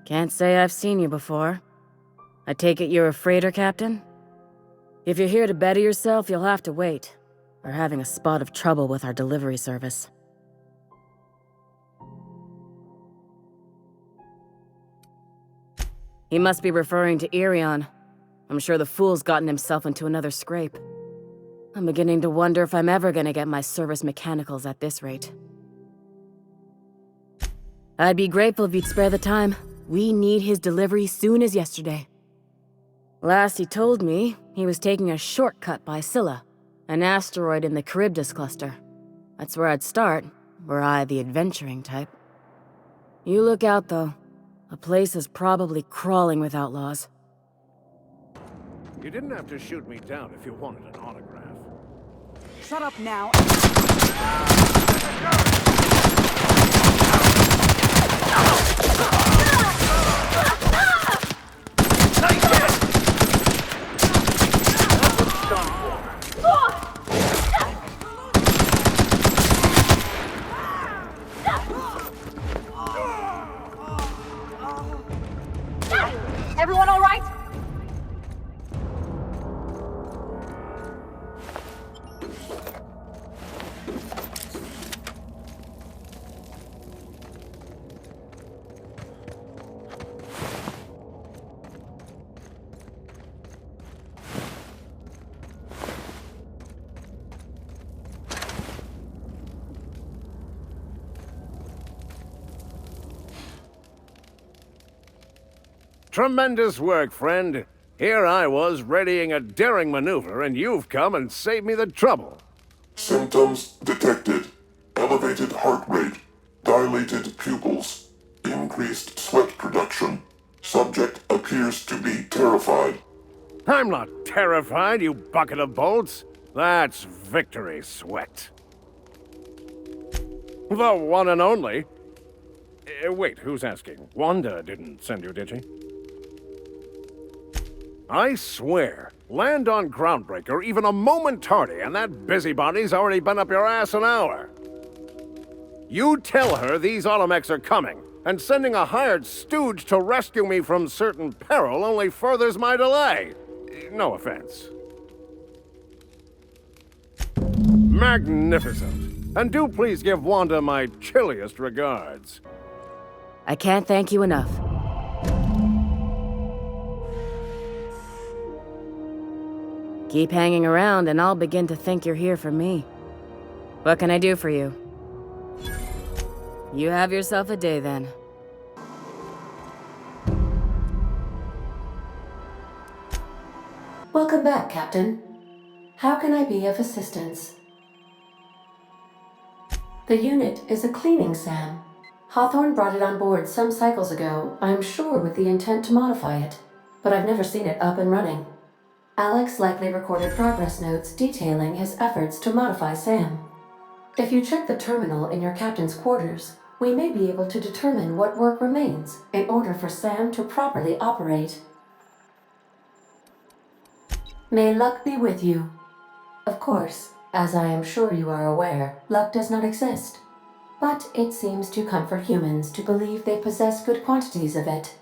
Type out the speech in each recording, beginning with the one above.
Can't say I've seen you before. I take it you're a freighter captain? If you're here to better yourself, you'll have to wait. We're having a spot of trouble with our delivery service. He must be referring to Irion. I'm sure the fool's gotten himself into another scrape. I'm beginning to wonder if I'm ever gonna get my service mechanicals at this rate. I'd be grateful if you'd spare the time. We need his delivery soon as yesterday. Last he told me, he was taking a shortcut by Scylla, an asteroid in the Charybdis cluster. That's where I'd start, were I the adventuring type. You look out, though. The place is probably crawling with outlaws. You didn't have to shoot me down if you wanted an autograph. Shut up now. Everyone all right? Tremendous work, friend. Here I was readying a daring maneuver, and you've come and saved me the trouble. Symptoms detected. Elevated heart rate, dilated pupils, increased sweat production. Subject appears to be terrified. I'm not terrified, you bucket of bolts. That's victory sweat. The one and only. Wait, who's asking? Wanda didn't send you, did she? I swear, land on Groundbreaker even a moment tardy, and that busybody's already been up your ass an hour. You tell her these automechs are coming, and sending a hired stooge to rescue me from certain peril only furthers my delay. No offense. Magnificent. And do please give Wanda my chilliest regards. I can't thank you enough. Keep hanging around and I'll begin to think you're here for me. What can I do for you? You have yourself a day then. Welcome back, Captain. How can I be of assistance? The unit is a cleaning SAM. Hawthorne brought it on board some cycles ago, I'm sure with the intent to modify it, but I've never seen it up and running. Alex likely recorded progress notes detailing his efforts to modify SAM. If you check the terminal in your captain's quarters, we may be able to determine what work remains in order for SAM to properly operate. May luck be with you. Of course, as I am sure you are aware, luck does not exist. But it seems to comfort humans to believe they possess good quantities of it.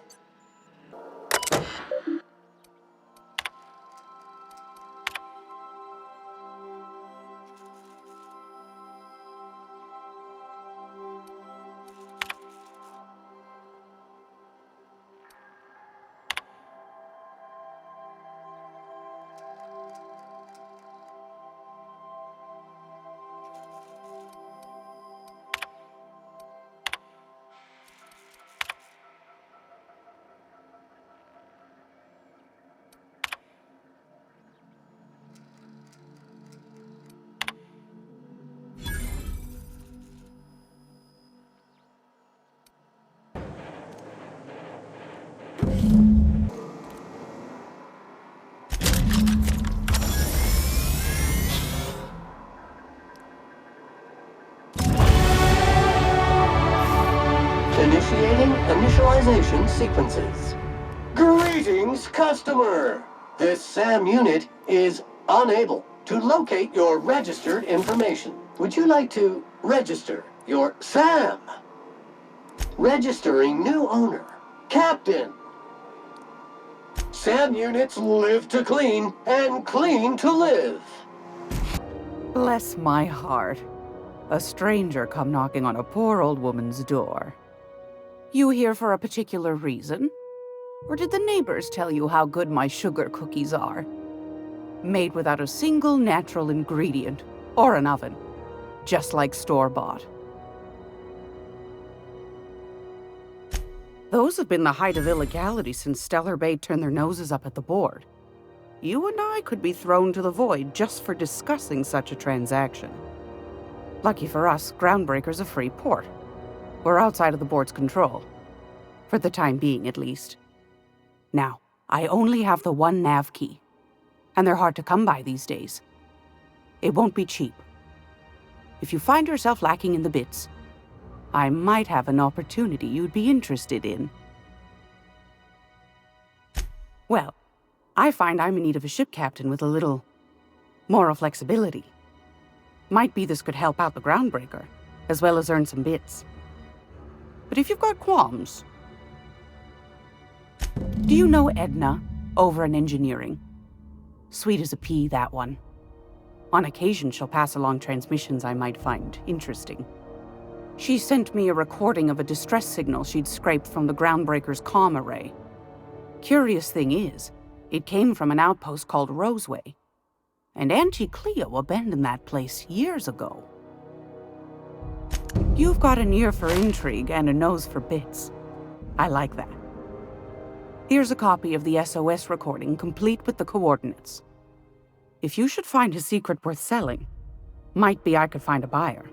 Initiating initialization sequences. Greetings, customer! This SAM unit is unable to locate your registered information. Would you like to register your SAM? Registering new owner. captain. SAM units live to clean and clean to live. Bless my heart. A stranger come knocking on a poor old woman's door. You here for a particular reason? Or did the neighbors tell you how good my sugar cookies are? Made without a single natural ingredient, or an oven. Just like store-bought. Those have been the height of illegality since Stellar Bay turned their noses up at the board. You and I could be thrown to the void just for discussing such a transaction. Lucky for us, Groundbreaker's a free port. We're outside of the board's control. For the time being, at least. Now, I only have the one nav key. And they're hard to come by these days. It won't be cheap. If you find yourself lacking in the bits, I might have an opportunity you'd be interested in. Well, I find I'm in need of a ship captain with a little moral flexibility. Might be this could help out the Groundbreaker, as well as earn some bits. But if you've got qualms... Do you know Edna, over in engineering? Sweet as a pea, that one. On occasion, she'll pass along transmissions I might find interesting. She sent me a recording of a distress signal she'd scraped from the Groundbreaker's comm array. Curious thing is, it came from an outpost called Roseway. And Auntie Cleo abandoned that place years ago. You've got an ear for intrigue and a nose for bits. I like that. Here's a copy of the SOS recording, complete with the coordinates. If you should find a secret worth selling, might be I could find a buyer.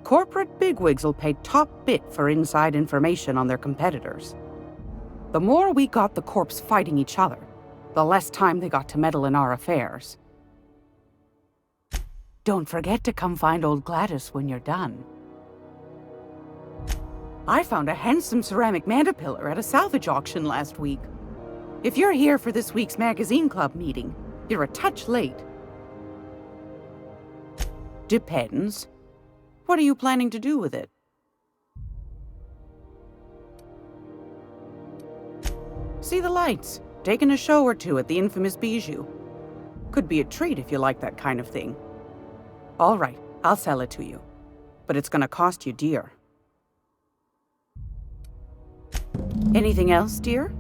Corporate bigwigs will pay top bit for inside information on their competitors. The more we got the corps fighting each other, the less time they got to meddle in our affairs. Don't forget to come find old Gladys when you're done. I found a handsome ceramic mandapillar at a salvage auction last week. If you're here for this week's magazine club meeting, you're a touch late. Depends. What are you planning to do with it? See the lights. Taking a show or two at the infamous Bijou. Could be a treat if you like that kind of thing. All right, I'll sell it to you. But it's gonna cost you dear. Anything else, dear?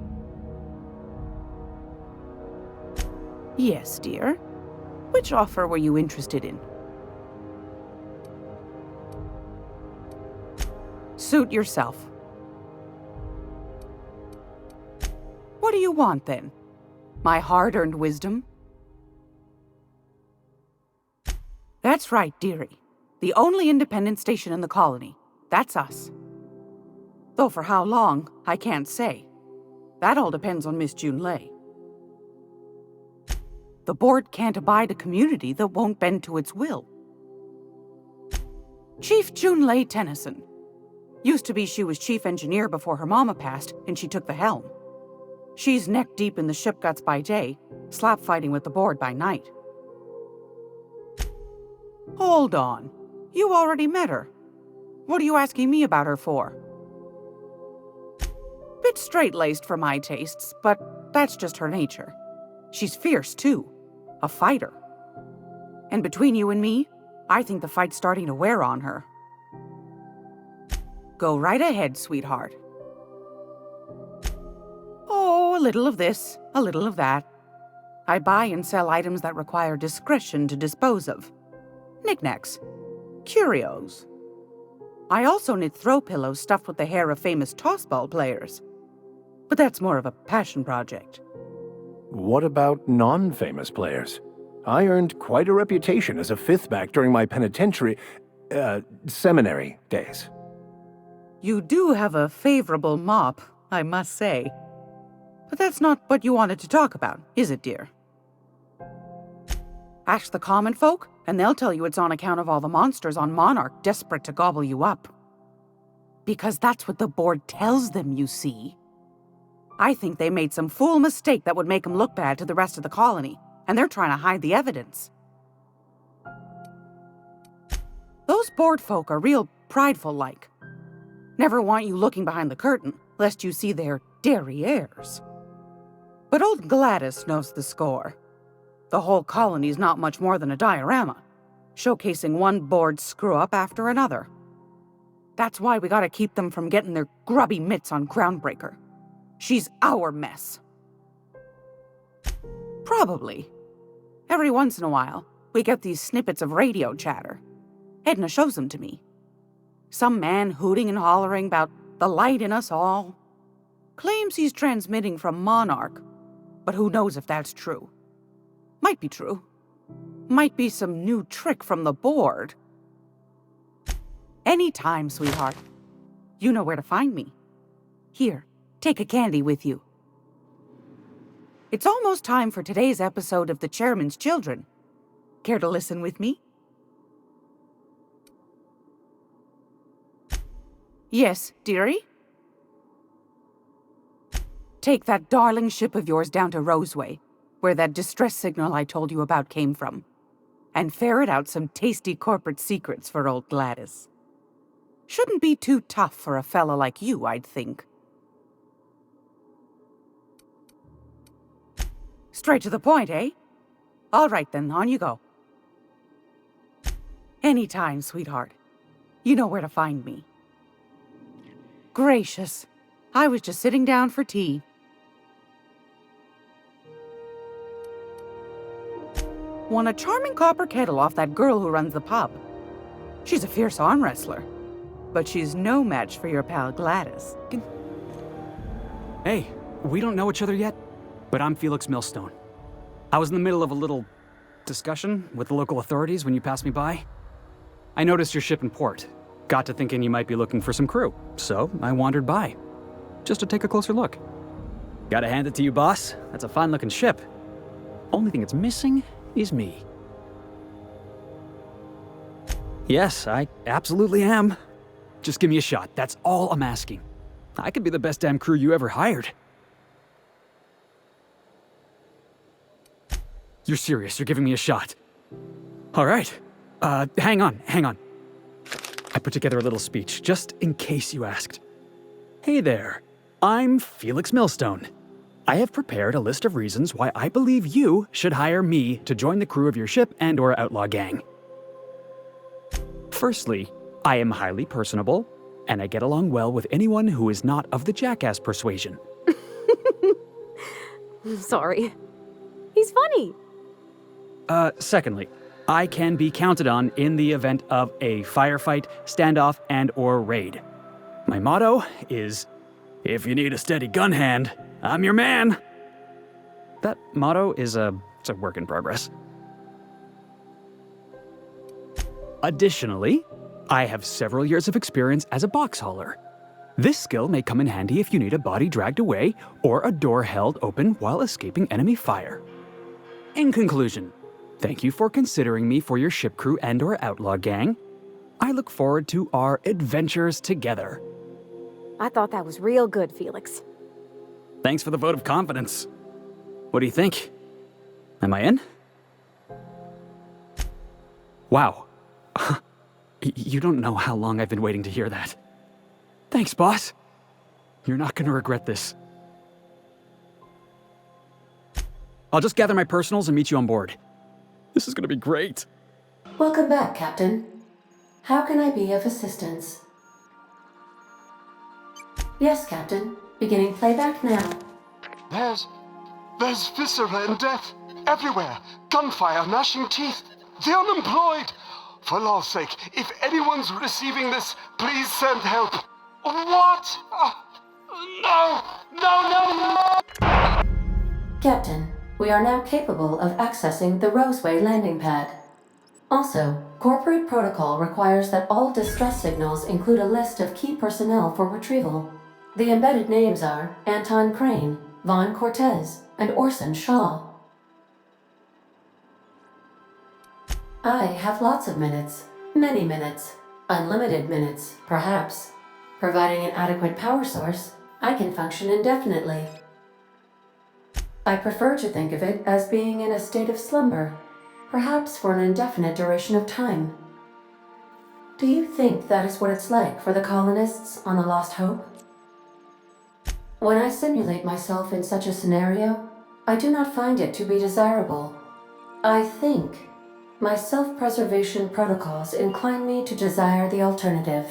Yes, dear. Which offer were you interested in? Suit yourself. What do you want, then? My hard-earned wisdom? That's right, dearie. The only independent station in the colony. That's us. Though for how long, I can't say. That all depends on Miss Junlei. The board can't abide a community that won't bend to its will. Chief Junlei Tennyson. Used to be she was chief engineer before her mama passed, and she took the helm. She's neck-deep in the ship guts by day, slap-fighting with the board by night. Hold on. You already met her. What are you asking me about her for? Bit straight-laced for my tastes, but that's just her nature. She's fierce, too. A fighter. And between you and me, I think the fight's starting to wear on her. Go right ahead, sweetheart. Oh, a little of this, a little of that. I buy and sell items that require discretion to dispose of. Knickknacks. Curios. I also knit throw pillows stuffed with the hair of famous tossball players. But that's more of a passion project. What about non-famous players? I earned quite a reputation as a fifth back during my seminary days. You do have a favorable mop, I must say. But that's not what you wanted to talk about, is it, dear? Ask the common folk, and they'll tell you it's on account of all the monsters on Monarch desperate to gobble you up. Because that's what the board tells them, you see. I think they made some fool mistake that would make them look bad to the rest of the colony, and they're trying to hide the evidence. Those board folk are real prideful-like. Never want you looking behind the curtain, lest you see their derrieres. But old Gladys knows the score. The whole colony's not much more than a diorama, showcasing one bored screw-up after another. That's why we gotta keep them from getting their grubby mitts on Groundbreaker. She's our mess. Probably. Every once in a while, we get these snippets of radio chatter. Edna shows them to me. Some man hooting and hollering about the light in us all. Claims he's transmitting from Monarch, but who knows if that's true. Might be true. Might be some new trick from the board. Anytime, sweetheart. You know where to find me. Here, take a candy with you. It's almost time for today's episode of The Chairman's Children. Care to listen with me? Yes, dearie? Take that darling ship of yours down to Roseway, where that distress signal I told you about came from, and ferret out some tasty corporate secrets for old Gladys. Shouldn't be too tough for a fella like you, I'd think. Straight to the point, eh? All right then, on you go. Anytime, sweetheart. You know where to find me. Gracious. I was just sitting down for tea. Won a charming copper kettle off that girl who runs the pub. She's a fierce arm wrestler, but she's no match for your pal Gladys. Hey, we don't know each other yet, but I'm Felix Millstone. I was in the middle of a little discussion with the local authorities when you passed me by. I noticed your ship in port. Got to thinking you might be looking for some crew, so I wandered by, just to take a closer look. Gotta hand it to you, boss. That's a fine-looking ship. Only thing it's missing is me. Yes, I absolutely am. Just give me a shot. That's all I'm asking. I could be the best damn crew you ever hired. You're serious, you're giving me a shot. All right. Hang on. I put together a little speech, just in case you asked. Hey there, I'm Felix Millstone. I have prepared a list of reasons why I believe you should hire me to join the crew of your ship and/or outlaw gang. Firstly, I am highly personable, and I get along well with anyone who is not of the jackass persuasion. Sorry. He's funny. Secondly, I can be counted on in the event of a firefight, standoff, and/or raid. My motto is, if you need a steady gun hand, I'm your man. That motto is it's a work in progress. Additionally, I have several years of experience as a box hauler. This skill may come in handy if you need a body dragged away or a door held open while escaping enemy fire. In conclusion, thank you for considering me for your ship crew and/or outlaw gang. I look forward to our adventures together. I thought that was real good, Felix. Thanks for the vote of confidence. What do you think? Am I in? Wow. You don't know how long I've been waiting to hear that. Thanks, boss. You're not gonna regret this. I'll just gather my personals and meet you on board. This is gonna be great. Welcome back, Captain. How can I be of assistance? Yes, Captain. Beginning playback now. There's viscera and death everywhere. Gunfire, gnashing teeth. The unemployed. For law's sake, if anyone's receiving this, please send help. What? No! Captain, we are now capable of accessing the Roseway landing pad. Also, corporate protocol requires that all distress signals include a list of key personnel for retrieval. The embedded names are Anton Crane, Vaughn Cortez, and Orson Shaw. I have lots of minutes. Many minutes. Unlimited minutes, perhaps. Providing an adequate power source, I can function indefinitely. I prefer to think of it as being in a state of slumber, perhaps for an indefinite duration of time. Do you think that is what it's like for the colonists on the Lost Hope? When I simulate myself in such a scenario, I do not find it to be desirable. I think my self-preservation protocols incline me to desire the alternative.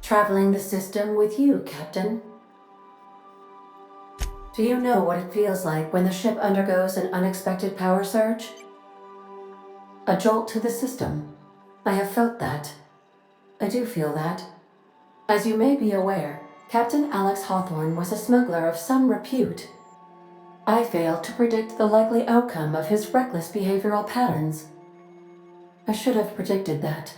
Traveling the system with you, Captain. Do you know what it feels like when the ship undergoes an unexpected power surge? A jolt to the system. I have felt that. I do feel that. As you may be aware, Captain Alex Hawthorne was a smuggler of some repute. I failed to predict the likely outcome of his reckless behavioral patterns. I should have predicted that.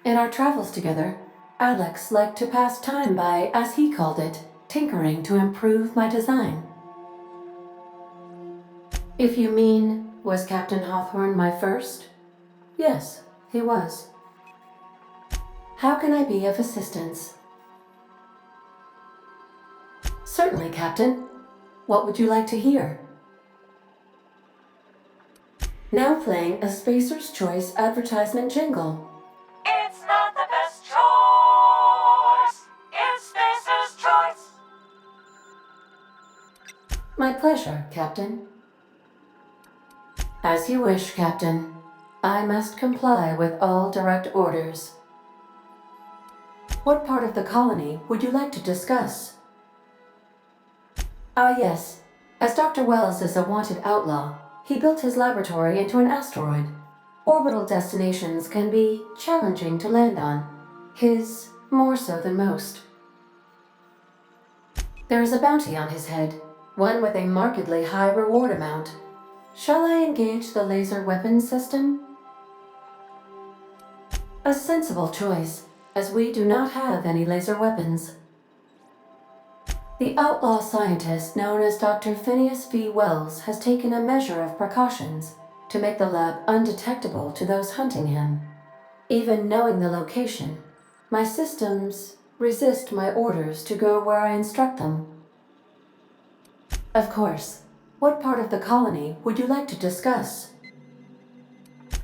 In our travels together, Alex liked to pass time by, as he called it, tinkering to improve my design. If you mean, was Captain Hawthorne my first? Yes, he was. How can I be of assistance? Certainly, Captain. What would you like to hear? Now playing a Spacer's Choice advertisement jingle. It's not the best choice. It's Spacer's choice. My pleasure, Captain. As you wish, Captain. I must comply with all direct orders. What part of the colony would you like to discuss? Ah, yes. As Dr. Wells is a wanted outlaw, he built his laboratory into an asteroid. Orbital destinations can be challenging to land on. His more so than most. There is a bounty on his head, one with a markedly high reward amount. Shall I engage the laser weapons system? A sensible choice, as we do not have any laser weapons. The outlaw scientist known as Dr. Phineas V. Wells has taken a measure of precautions to make the lab undetectable to those hunting him. Even knowing the location, my systems resist my orders to go where I instruct them. Of course, what part of the colony would you like to discuss?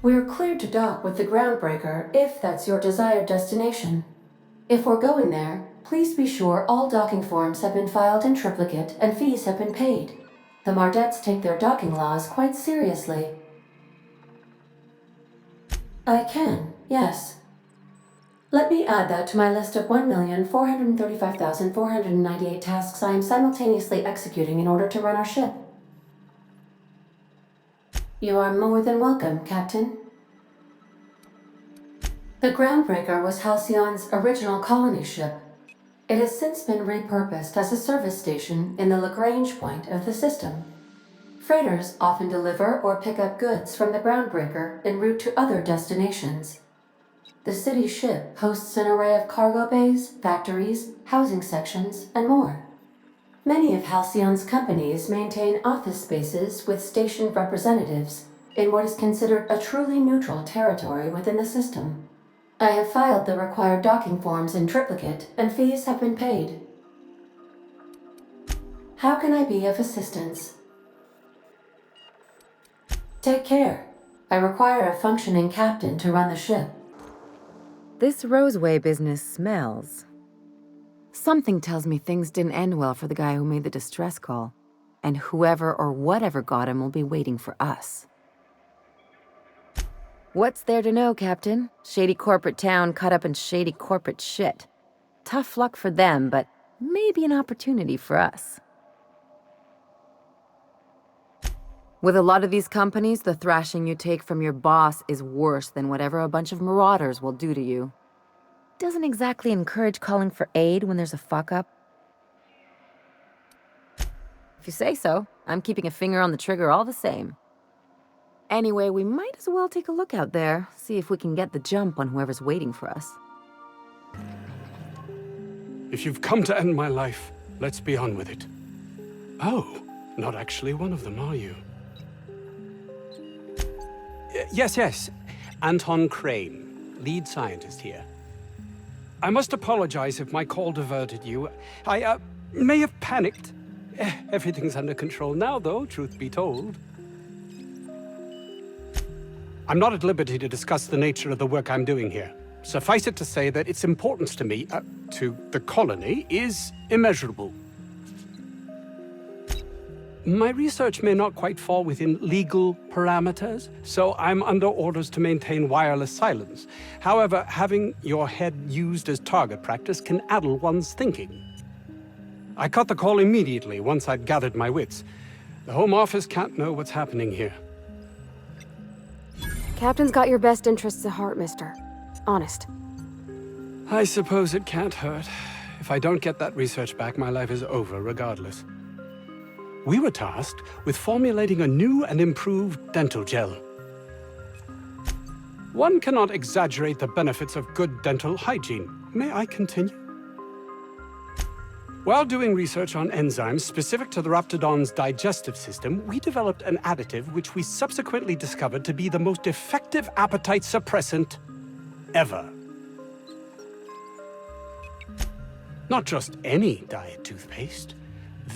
We're cleared to dock with the Groundbreaker if that's your desired destination. If we're going there, please be sure all docking forms have been filed in triplicate and fees have been paid. The Mardettes take their docking laws quite seriously. I can, yes. Let me add that to my list of 1,435,498 tasks I am simultaneously executing in order to run our ship. You are more than welcome, Captain. The Groundbreaker was Halcyon's original colony ship. It has since been repurposed as a service station in the Lagrange point of the system. Freighters often deliver or pick up goods from the Groundbreaker en route to other destinations. The city ship hosts an array of cargo bays, factories, housing sections, and more. Many of Halcyon's companies maintain office spaces with stationed representatives in what is considered a truly neutral territory within the system. I have filed the required docking forms in triplicate, and fees have been paid. How can I be of assistance? Take care. I require a functioning captain to run the ship. This Roseway business smells. Something tells me things didn't end well for the guy who made the distress call, and whoever or whatever got him will be waiting for us. What's there to know, Captain? Shady corporate town caught up in shady corporate shit. Tough luck for them, but maybe an opportunity for us. With a lot of these companies, the thrashing you take from your boss is worse than whatever a bunch of marauders will do to you. Doesn't exactly encourage calling for aid when there's a fuck-up. If you say so, I'm keeping a finger on the trigger all the same. Anyway, we might as well take a look out there, see if we can get the jump on whoever's waiting for us. If you've come to end my life, let's be on with it. Oh, not actually one of them, are you? Yes. Anton Crane, lead scientist here. I must apologize if my call diverted you. I may have panicked. Everything's under control now, though, truth be told. I'm not at liberty to discuss the nature of the work I'm doing here. Suffice it to say that its importance to me, to the colony, is immeasurable. My research may not quite fall within legal parameters, so I'm under orders to maintain wireless silence. However, having your head used as target practice can addle one's thinking. I cut the call immediately once I'd gathered my wits. The Home Office can't know what's happening here. Captain's got your best interests at heart, mister. Honest. I suppose it can't hurt. If I don't get that research back, my life is over regardless. We were tasked with formulating a new and improved dental gel. One cannot exaggerate the benefits of good dental hygiene. May I continue? While doing research on enzymes specific to the Raptidon's digestive system, we developed an additive which we subsequently discovered to be the most effective appetite suppressant ever. Not just any diet toothpaste,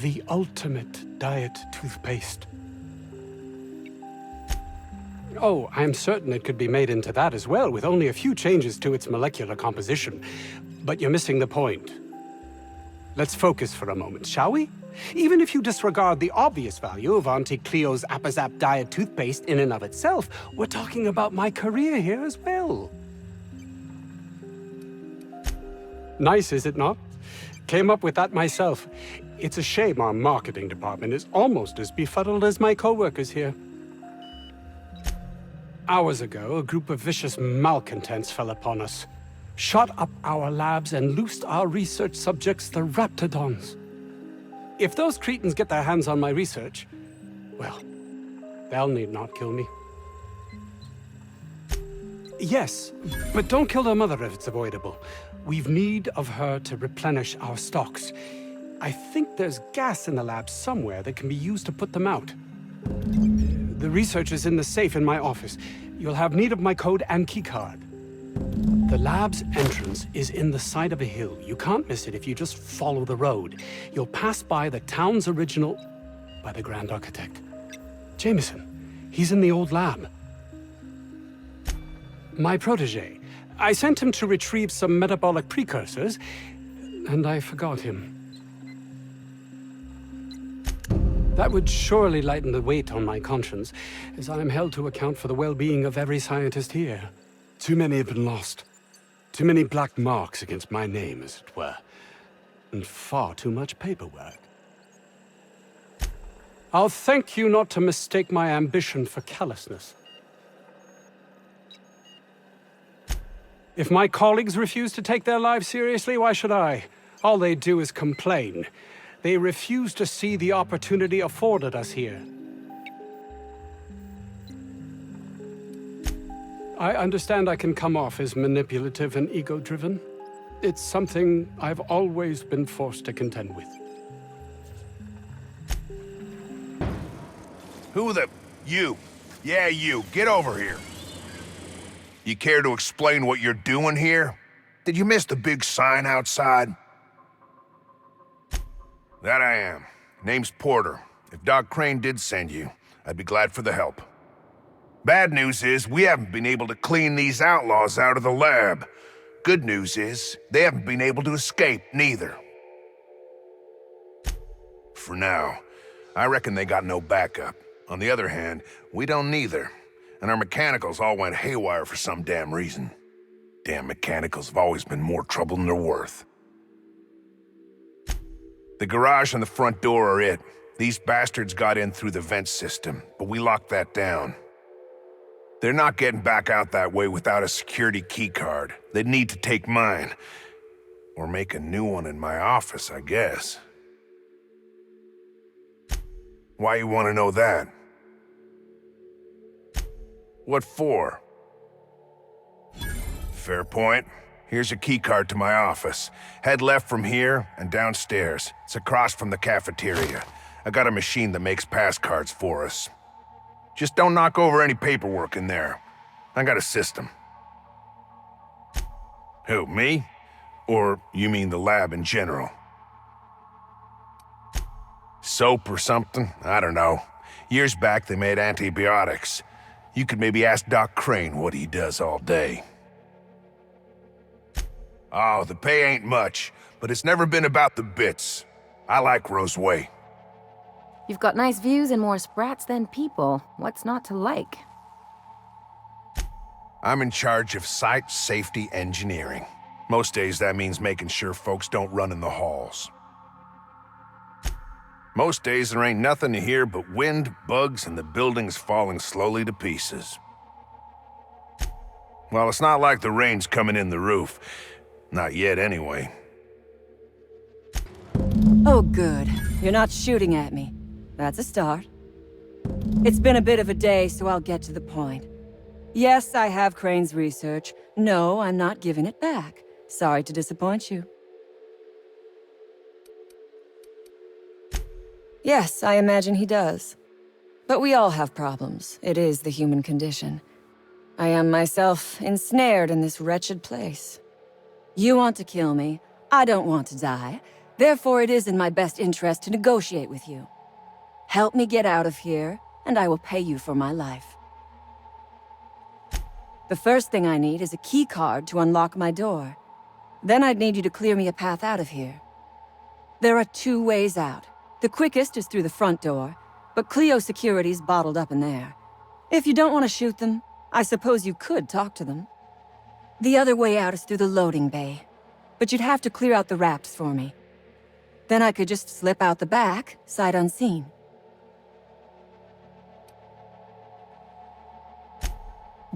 the ultimate diet toothpaste. Oh, I'm certain it could be made into that as well, with only a few changes to its molecular composition. But you're missing the point. Let's focus for a moment, shall we? Even if you disregard the obvious value of Auntie Cleo's Appazap diet toothpaste in and of itself, we're talking about my career here as well. Nice, is it not? Came up with that myself. It's a shame our marketing department is almost as befuddled as my co-workers here. Hours ago, a group of vicious malcontents fell upon us, shot up our labs and loosed our research subjects, the Raptidons. If those cretins get their hands on my research, well, they'll need not kill me. Yes, but don't kill their mother if it's avoidable. We've need of her to replenish our stocks. I think there's gas in the lab somewhere that can be used to put them out. The research is in the safe in my office. You'll have need of my code and keycard. The lab's entrance is in the side of a hill. You can't miss it if you just follow the road. You'll pass by the town's original by the Grand Architect. Jameson, he's in the old lab. My protege. I sent him to retrieve some metabolic precursors, and I forgot him. That would surely lighten the weight on my conscience, as I am held to account for the well-being of every scientist here. Too many have been lost. Too many black marks against my name, as it were. And far too much paperwork. I'll thank you not to mistake my ambition for callousness. If my colleagues refuse to take their lives seriously, why should I? All they do is complain. They refuse to see the opportunity afforded us here. I understand I can come off as manipulative and ego-driven. It's something I've always been forced to contend with. Who the... You. Yeah, you. Get over here. You care to explain what you're doing here? Did you miss the big sign outside? That I am. Name's Porter. If Doc Crane did send you, I'd be glad for the help. Bad news is, we haven't been able to clean these outlaws out of the lab. Good news is, they haven't been able to escape, neither. For now. I reckon they got no backup. On the other hand, we don't neither. And our mechanicals all went haywire for some damn reason. Damn mechanicals have always been more trouble than they're worth. The garage and the front door are it. These bastards got in through the vent system, but we locked that down. They're not getting back out that way without a security keycard. They'd need to take mine. Or make a new one in my office, I guess. Why you want to know that? What for? Fair point. Here's a keycard to my office. Head left from here and downstairs. It's across from the cafeteria. I got a machine that makes pass cards for us. Just don't knock over any paperwork in there. I got a system. Who, me? Or you mean the lab in general? Soap or something? I don't know. Years back they made antibiotics. You could maybe ask Doc Crane what he does all day. Oh, the pay ain't much, but it's never been about the bits. I like Roseway. You've got nice views and more sprats than people. What's not to like? I'm in charge of site safety engineering. Most days that means making sure folks don't run in the halls. Most days there ain't nothing to hear but wind, bugs, and the buildings falling slowly to pieces. Well, it's not like the rain's coming in the roof. Not yet, anyway. Oh, good. You're not shooting at me. That's a start. It's been a bit of a day, so I'll get to the point. Yes, I have Crane's research. No, I'm not giving it back. Sorry to disappoint you. Yes, I imagine he does. But we all have problems. It is the human condition. I am myself ensnared in this wretched place. You want to kill me. I don't want to die. Therefore, it is in my best interest to negotiate with you. Help me get out of here, and I will pay you for my life. The first thing I need is a key card to unlock my door. Then I'd need you to clear me a path out of here. There are 2 ways out. The quickest is through the front door, but Cleo security's bottled up in there. If you don't want to shoot them, I suppose you could talk to them. The other way out is through the loading bay, but you'd have to clear out the rafts for me. Then I could just slip out the back, sight unseen.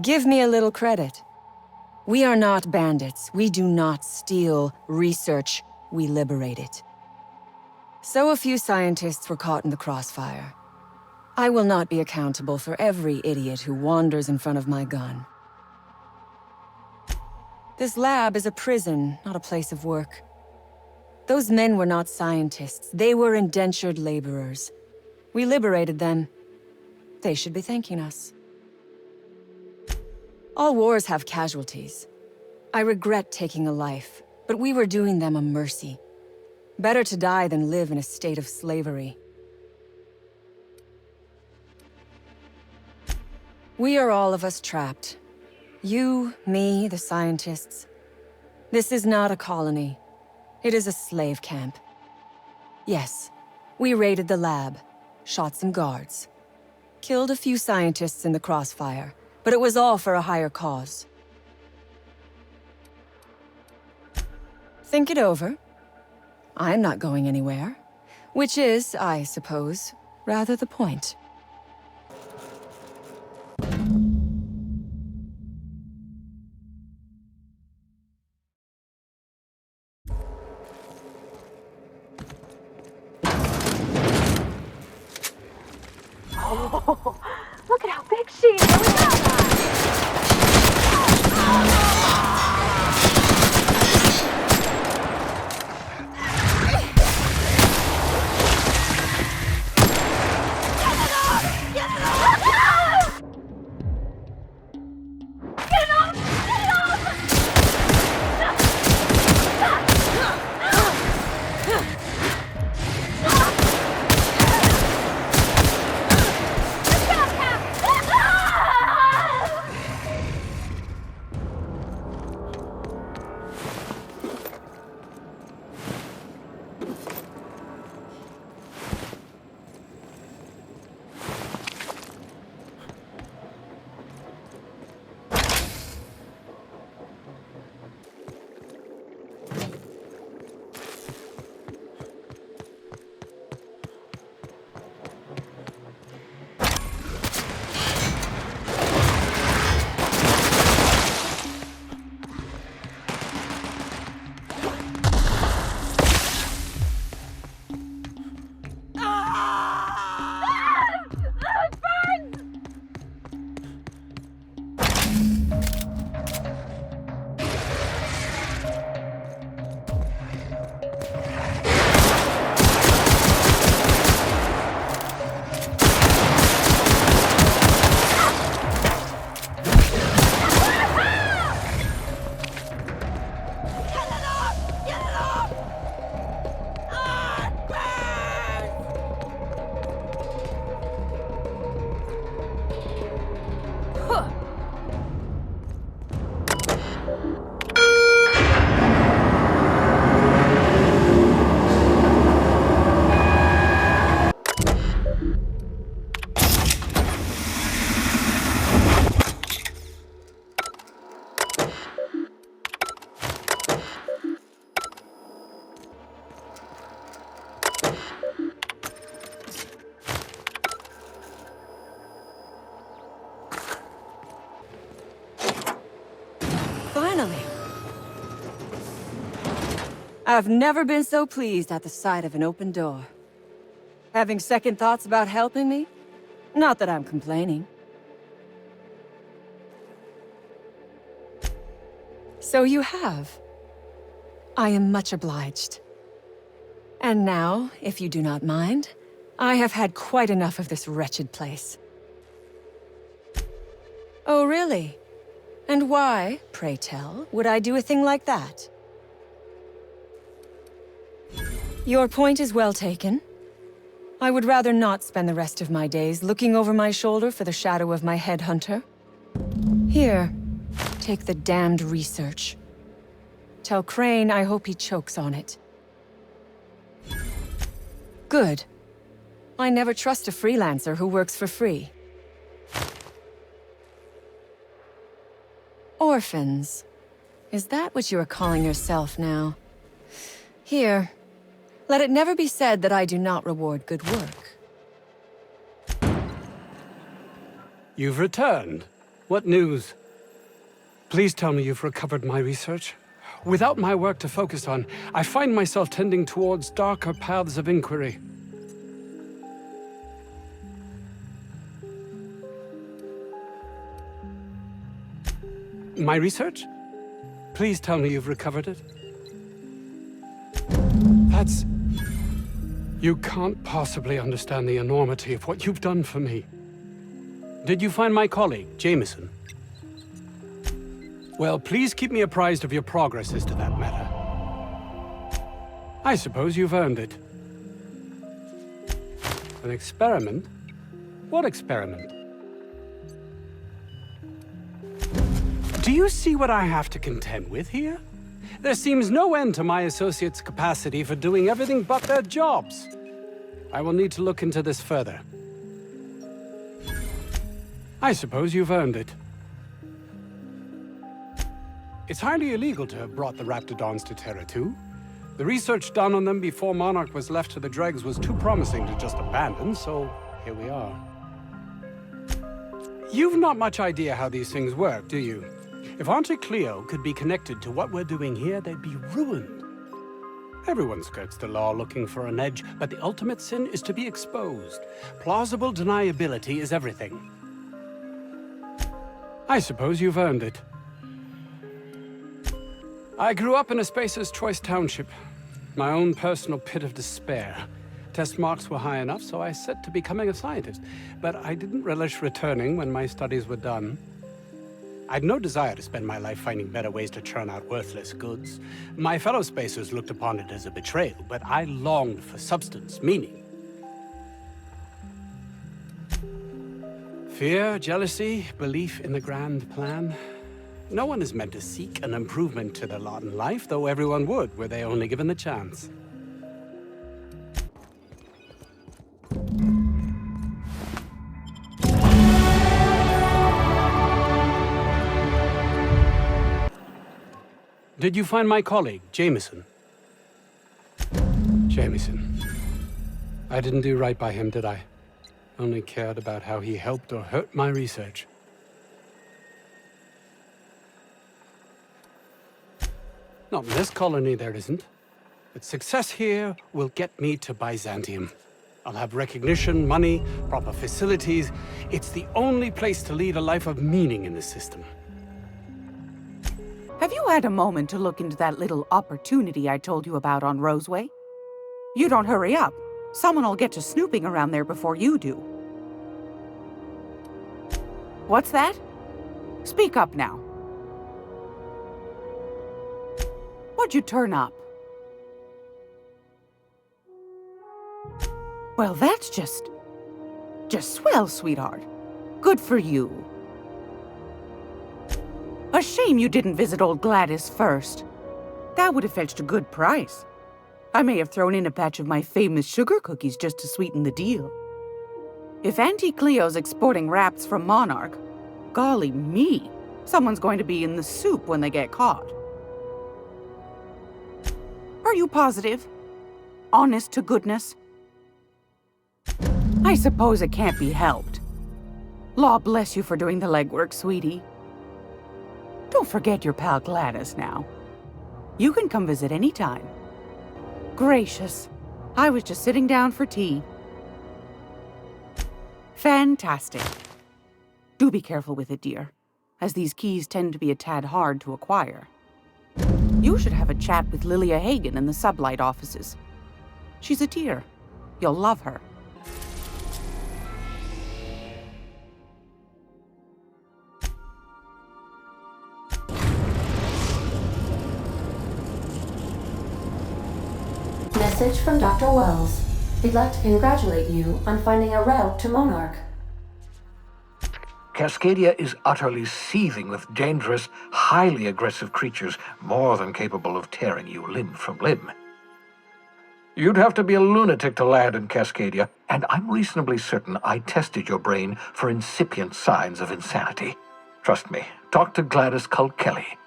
Give me a little credit. We are not bandits. We do not steal research. We liberate it. So a few scientists were caught in the crossfire. I will not be accountable for every idiot who wanders in front of my gun. This lab is a prison, not a place of work. Those men were not scientists. They were indentured laborers. We liberated them. They should be thanking us. All wars have casualties. I regret taking a life, but we were doing them a mercy. Better to die than live in a state of slavery. We are all of us trapped. You, me, the scientists. This is not a colony. It is a slave camp. Yes, we raided the lab, shot some guards, killed a few scientists in the crossfire, but it was all for a higher cause. Think it over. I'm not going anywhere. Which is, I suppose, rather the point. Oh, look at how big she is! I've never been so pleased at the sight of an open door. Having second thoughts about helping me? Not that I'm complaining. So you have. I am much obliged. And now, if you do not mind, I have had quite enough of this wretched place. Oh, really? And why, pray tell, would I do a thing like that? Your point is well taken. I would rather not spend the rest of my days looking over my shoulder for the shadow of my headhunter. Here, take the damned research. Tell Crane I hope he chokes on it. Good. I never trust a freelancer who works for free. Orphans. Is that what you are calling yourself now? Here. Let it never be said that I do not reward good work. You've returned. What news? Please tell me you've recovered my research. Without my work to focus on, I find myself tending towards darker paths of inquiry. My research? Please tell me you've recovered it. That's... You can't possibly understand the enormity of what you've done for me. Did you find my colleague, Jameson? Well, please keep me apprised of your progress as to that matter. I suppose you've earned it. An experiment? What experiment? Do you see what I have to contend with here? There seems no end to my associates' capacity for doing everything but their jobs. I will need to look into this further. I suppose you've earned it. It's highly illegal to have brought the Raptidons to Terra 2. The research done on them before Monarch was left to the dregs was too promising to just abandon, so here we are. You've not much idea how these things work, do you? If Auntie Cleo could be connected to what we're doing here, they'd be ruined. Everyone skirts the law looking for an edge, but the ultimate sin is to be exposed. Plausible deniability is everything. I suppose you've earned it. I grew up in a Spacer's Choice township, my own personal pit of despair. Test marks were high enough, so I set to becoming a scientist, but I didn't relish returning when my studies were done. I'd no desire to spend my life finding better ways to churn out worthless goods. My fellow Spacers looked upon it as a betrayal, but I longed for substance, meaning. Fear, jealousy, belief in the grand plan. No one is meant to seek an improvement to their lot in life, though everyone would, were they only given the chance. Did you find my colleague, Jameson? Jameson. I didn't do right by him, did I? Only cared about how he helped or hurt my research. Not in this colony, there isn't. But success here will get me to Byzantium. I'll have recognition, money, proper facilities. It's the only place to lead a life of meaning in the system. Have you had a moment to look into that little opportunity I told you about on Roseway? You don't hurry up. Someone will get to snooping around there before you do. What's that? Speak up now. What'd you turn up? Well, that's just swell, sweetheart. Good for you. A shame you didn't visit old Gladys first. That would have fetched a good price. I may have thrown in a batch of my famous sugar cookies just to sweeten the deal. If Auntie Cleo's exporting wraps from Monarch, golly me, someone's going to be in the soup when they get caught. Are you positive? Honest to goodness? I suppose it can't be helped. Law bless you for doing the legwork, sweetie. Don't forget your pal Gladys now. You can come visit anytime. Gracious. I was just sitting down for tea. Fantastic. Do be careful with it, dear, as these keys tend to be a tad hard to acquire. You should have a chat with Lilia Hagen in the Sublight offices. She's a dear. You'll love her. Message from Dr. Wells. He'd like to congratulate you on finding a route to Monarch. Cascadia is utterly seething with dangerous, highly aggressive creatures more than capable of tearing you limb from limb. You'd have to be a lunatic to land in Cascadia, and I'm reasonably certain I tested your brain for incipient signs of insanity. Trust me, talk to Gladys Culkelly.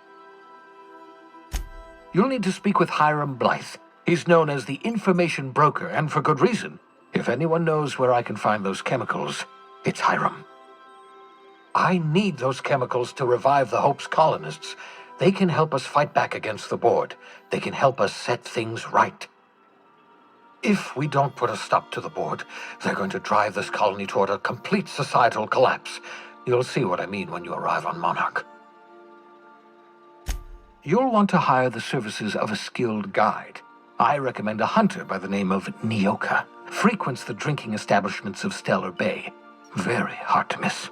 You'll need to speak with Hiram Blythe. He's known as the information broker, and for good reason. If anyone knows where I can find those chemicals, it's Hiram. I need those chemicals to revive the Hope's colonists. They can help us fight back against the board. They can help us set things right. If we don't put a stop to the board, they're going to drive this colony toward a complete societal collapse. You'll see what I mean when you arrive on Monarch. You'll want to hire the services of a skilled guide. I recommend a hunter by the name of Nyoka. Frequents the drinking establishments of Stellar Bay. Very hard to miss.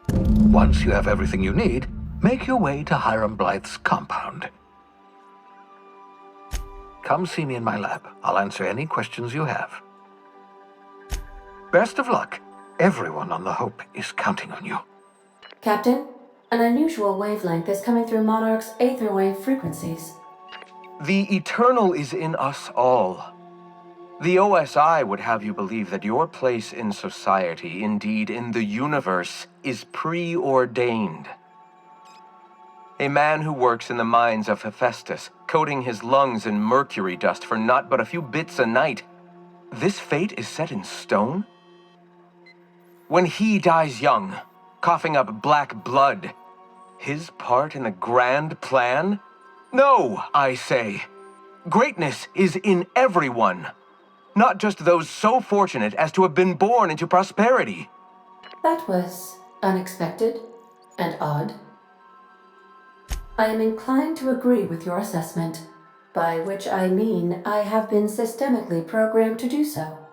Once you have everything you need, make your way to Hiram Blythe's compound. Come see me in my lab. I'll answer any questions you have. Best of luck. Everyone on the Hope is counting on you. Captain, an unusual wavelength is coming through Monarch's aether wave frequencies. The eternal is in us all. The OSI would have you believe that your place in society, indeed in the universe, is preordained. A man who works in the mines of Hephaestus, coating his lungs in mercury dust for not but a few bits a night. This fate is set in stone? When he dies young, coughing up black blood, his part in the grand plan? No, I say. Greatness is in everyone. Not just those so fortunate as to have been born into prosperity. That was unexpected and odd. I am inclined to agree with your assessment, by which I mean I have been systemically programmed to do so.